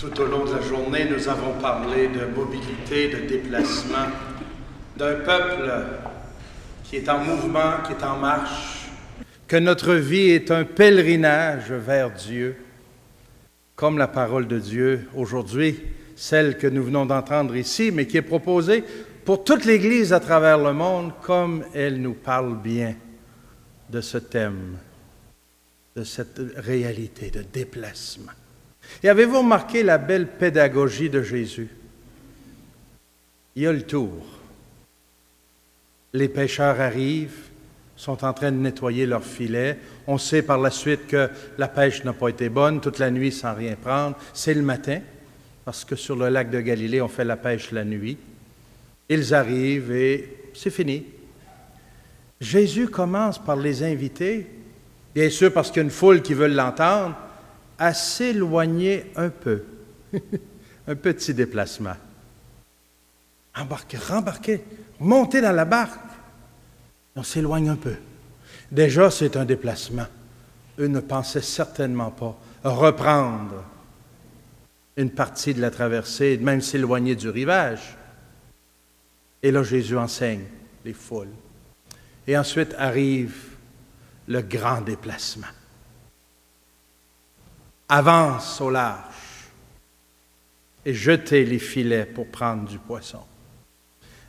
Tout au long de la journée, nous avons parlé de mobilité, de déplacement, d'un peuple qui est en mouvement, qui est en marche, que notre vie est un pèlerinage vers Dieu, comme la parole de Dieu aujourd'hui, celle que nous venons d'entendre ici, mais qui est proposée pour toute l'Église à travers le monde, comme elle nous parle bien de ce thème, de cette réalité de déplacement. Et avez-vous remarqué la belle pédagogie de Jésus? Il y a le tour. Les pêcheurs arrivent, sont en train de nettoyer leurs filets. On sait par la suite que la pêche n'a pas été bonne, toute la nuit sans rien prendre. C'est le matin, parce que sur le lac de Galilée, on fait la pêche la nuit. Ils arrivent et c'est fini. Jésus commence par les inviter, bien sûr parce qu'il y a une foule qui veut l'entendre, à s'éloigner un peu. Un petit déplacement. Rembarquez, montez dans la barque. On s'éloigne un peu. Déjà, c'est un déplacement. Eux ne pensaient certainement pas reprendre une partie de la traversée, même s'éloigner du rivage. Et là, Jésus enseigne les foules. Et ensuite arrive le grand déplacement. Avance au large et jetez les filets pour prendre du poisson.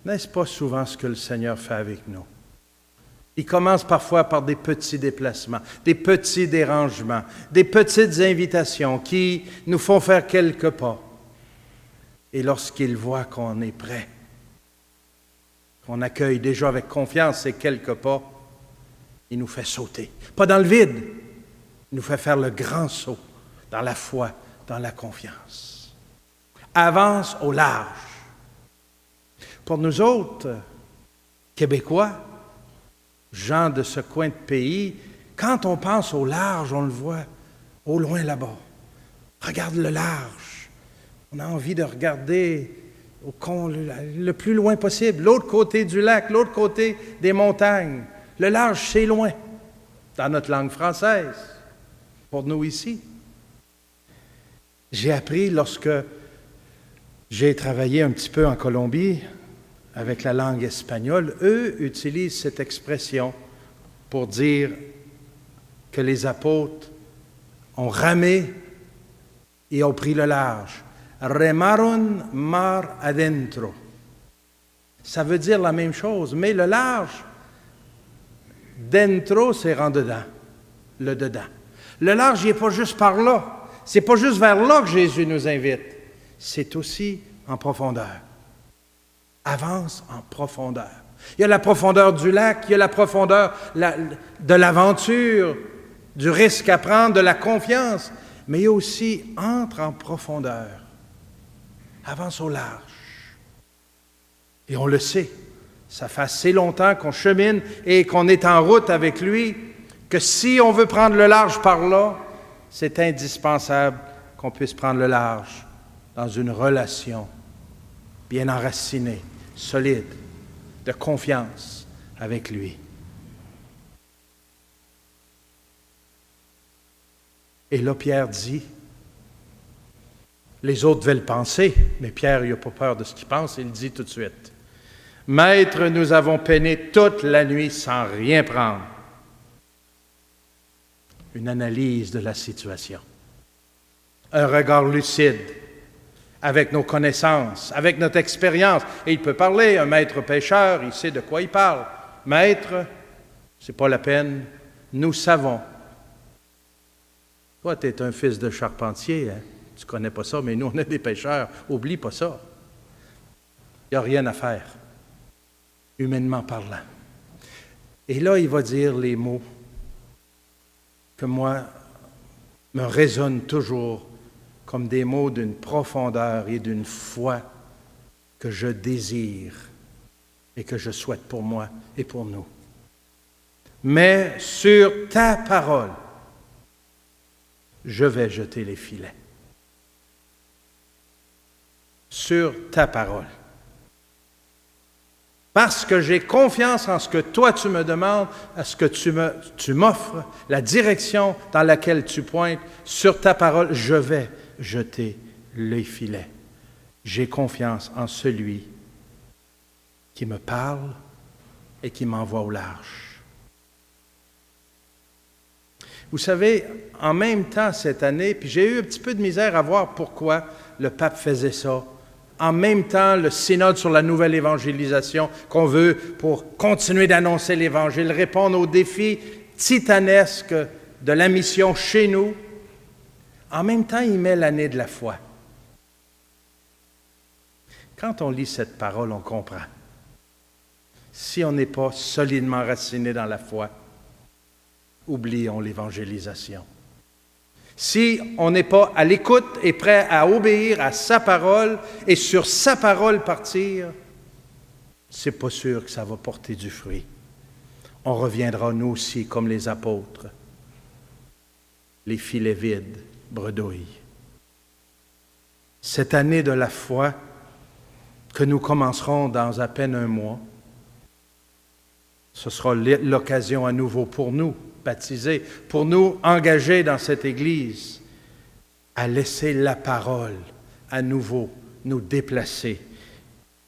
N'est-ce pas souvent ce que le Seigneur fait avec nous? Il commence parfois par des petits déplacements, des petits dérangements, des petites invitations qui nous font faire quelques pas. Et lorsqu'il voit qu'on est prêt, qu'on accueille déjà avec confiance ces quelques pas, il nous fait sauter. Pas dans le vide, il nous fait faire le grand saut dans la foi, dans la confiance. Avance au large. Pour nous autres, Québécois, gens de ce coin de pays, quand on pense au large, on le voit au loin là-bas. Regarde le large. On a envie de regarder le plus loin possible, l'autre côté du lac, l'autre côté des montagnes. Le large, c'est loin, dans notre langue française, pour nous ici. J'ai appris lorsque j'ai travaillé un petit peu en Colombie avec la langue espagnole, eux utilisent cette expression pour dire que les apôtres ont ramé et ont pris le large. Remaron mar adentro. Ça veut dire la même chose, mais le large, dentro, c'est en dedans, le dedans. Le large, il n'est pas juste par là. C'est pas juste vers là que Jésus nous invite. C'est aussi en profondeur. Avance en profondeur. Il y a la profondeur du lac, il y a la profondeur de l'aventure, du risque à prendre, de la confiance, mais il y a aussi entre en profondeur. Avance au large. Et on le sait, ça fait assez longtemps qu'on chemine et qu'on est en route avec lui, que si on veut prendre le large par là, c'est indispensable qu'on puisse prendre le large dans une relation bien enracinée, solide, de confiance avec lui. Et là, Pierre dit, les autres devaient le penser, mais Pierre, il n'a pas peur de ce qu'il pense, il dit tout de suite, « Maître, nous avons peiné toute la nuit sans rien prendre. » Une analyse de la situation. Un regard lucide, avec nos connaissances, avec notre expérience. Et il peut parler, un maître pêcheur, il sait de quoi il parle. Maître, c'est pas la peine, nous savons. Toi, tu es un fils de charpentier, hein? Tu connais pas ça, mais nous, on est des pêcheurs. Oublie pas ça. Il n'y a rien à faire, humainement parlant. Et là, il va dire les mots que moi, me résonnent toujours comme des mots d'une profondeur et d'une foi que je désire et que je souhaite pour moi et pour nous. Mais sur ta parole, je vais jeter les filets. Sur ta parole. Parce que j'ai confiance en ce que toi tu me demandes, à ce que tu m'offres, la direction dans laquelle tu pointes, sur ta parole, je vais jeter les filets. J'ai confiance en celui qui me parle et qui m'envoie au large. Vous savez, en même temps cette année, puis j'ai eu un petit peu de misère à voir pourquoi le pape faisait ça. En même temps, le synode sur la nouvelle évangélisation qu'on veut pour continuer d'annoncer l'Évangile, répondre aux défis titanesques de la mission chez nous. En même temps, il met l'année de la foi. Quand on lit cette parole, on comprend. Si on n'est pas solidement raciné dans la foi, oublions l'évangélisation. Si on n'est pas à l'écoute et prêt à obéir à sa parole et sur sa parole partir, c'est pas sûr que ça va porter du fruit. On reviendra nous aussi comme les apôtres, les filets vides, bredouilles. Cette année de la foi que nous commencerons dans à peine un mois, ce sera l'occasion à nouveau pour nous, baptisés, pour nous engager dans cette Église, à laisser la parole à nouveau nous déplacer,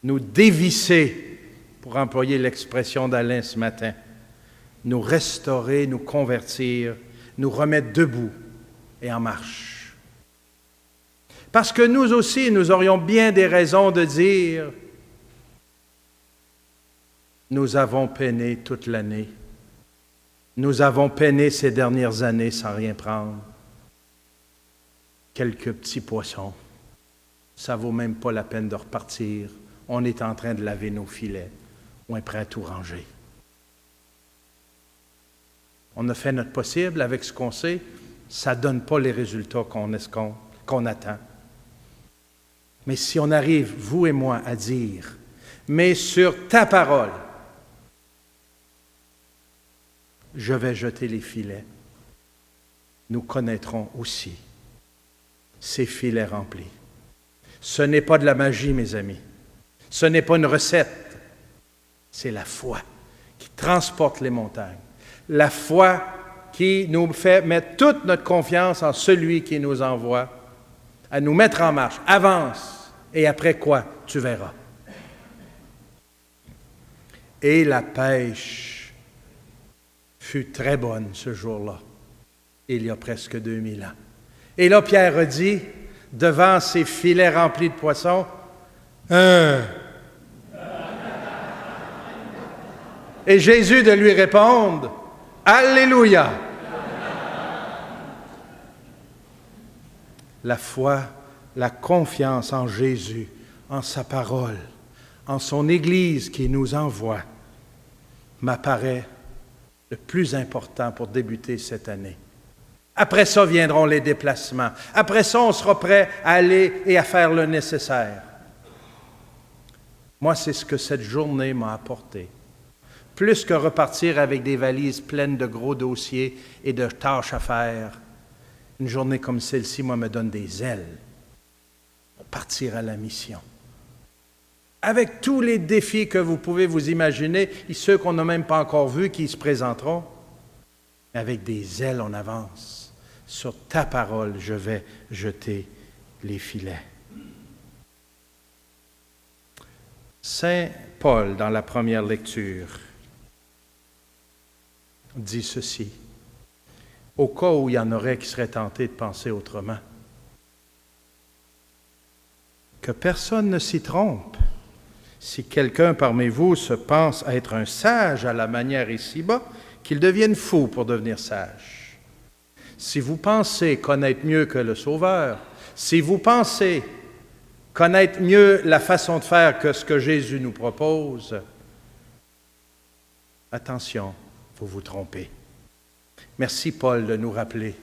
nous dévisser, pour employer l'expression d'Alain ce matin, nous restaurer, nous convertir, nous remettre debout et en marche. Parce que nous aussi, nous aurions bien des raisons de dire « Nous avons peiné toute l'année. Nous avons peiné ces dernières années sans rien prendre. Quelques petits poissons. Ça ne vaut même pas la peine de repartir. On est en train de laver nos filets. On est prêt à tout ranger. » On a fait notre possible avec ce qu'on sait. Ça ne donne pas les résultats qu'on escompte, qu'on attend. Mais si on arrive, vous et moi, à dire « Mais sur ta parole, je vais jeter les filets », nous connaîtrons aussi ces filets remplis. Ce n'est pas de la magie, mes amis. Ce n'est pas une recette. C'est la foi qui transporte les montagnes. La foi qui nous fait mettre toute notre confiance en celui qui nous envoie, à nous mettre en marche. Avance. Et après quoi? Tu verras. Et la pêche fut très bonne ce jour-là, il y a presque 2000 ans. Et là, Pierre a dit, devant ces filets remplis de poissons, Et Jésus de lui répondre, Alléluia! La foi, la confiance en Jésus, en sa parole, en son Église qui nous envoie, m'apparaît le plus important pour débuter cette année. Après ça viendront les déplacements. Après ça, on sera prêt à aller et à faire le nécessaire. Moi, c'est ce que cette journée m'a apporté. Plus que repartir avec des valises pleines de gros dossiers et de tâches à faire, une journée comme celle-ci, moi, me donne des ailes pour partir à la mission. Avec tous les défis que vous pouvez vous imaginer, et ceux qu'on n'a même pas encore vus qui se présenteront, avec des ailes, on avance. Sur ta parole, je vais jeter les filets. Saint Paul, dans la première lecture, dit ceci, au cas où il y en aurait qui seraient tentés de penser autrement. Que personne ne s'y trompe. Si quelqu'un parmi vous se pense être un sage à la manière ici-bas, qu'il devienne fou pour devenir sage. Si vous pensez connaître mieux que le Sauveur, si vous pensez connaître mieux la façon de faire que ce que Jésus nous propose, attention, vous vous trompez. Merci Paul de nous rappeler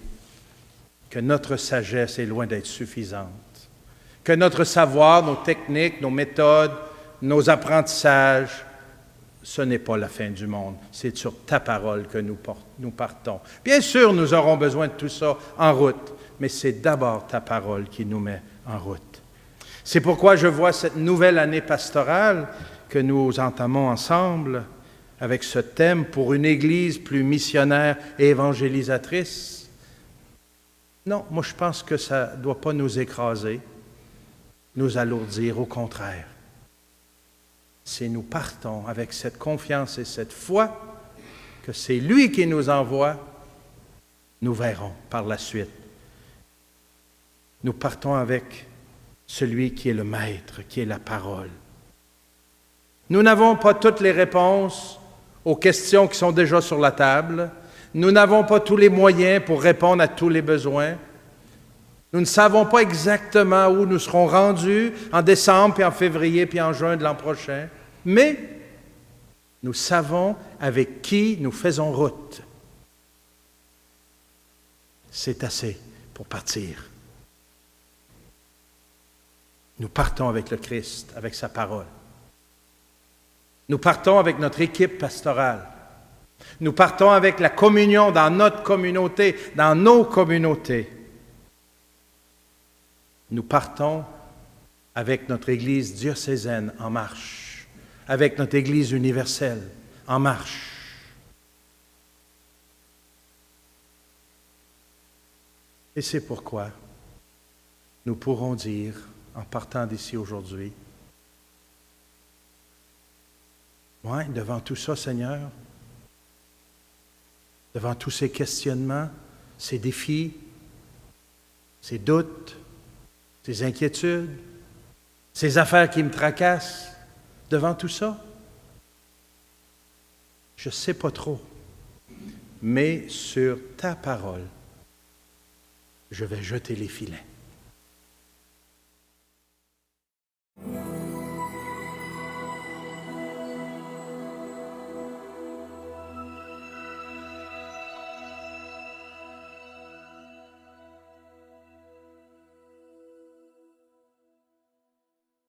que notre sagesse est loin d'être suffisante, que notre savoir, nos techniques, nos méthodes, nos apprentissages, ce n'est pas la fin du monde. C'est sur ta parole que nous partons. Bien sûr, nous aurons besoin de tout ça en route, mais c'est d'abord ta parole qui nous met en route. C'est pourquoi je vois cette nouvelle année pastorale que nous entamons ensemble avec ce thème pour une Église plus missionnaire et évangélisatrice. Non, moi je pense que ça ne doit pas nous écraser. nous alourdir, au contraire. Si nous partons avec cette confiance et cette foi que c'est lui qui nous envoie, nous verrons par la suite. Nous partons avec celui qui est le Maître, qui est la parole. Nous n'avons pas toutes les réponses aux questions qui sont déjà sur la table. Nous n'avons pas tous les moyens pour répondre à tous les besoins. Nous ne savons pas exactement où nous serons rendus en décembre, puis en février, puis en juin de l'an prochain. Mais nous savons avec qui nous faisons route. C'est assez pour partir. Nous partons avec le Christ, avec sa parole. Nous partons avec notre équipe pastorale. Nous partons avec la communion dans notre communauté, dans nos communautés. Nous partons avec notre Église diocésaine en marche, avec notre Église universelle en marche. Et c'est pourquoi nous pourrons dire, en partant d'ici aujourd'hui, oui, devant tout ça, Seigneur, devant tous ces questionnements, ces défis, ces doutes, ces inquiétudes, ces affaires qui me tracassent, devant tout ça, je ne sais pas trop, mais sur ta parole, je vais jeter les filets.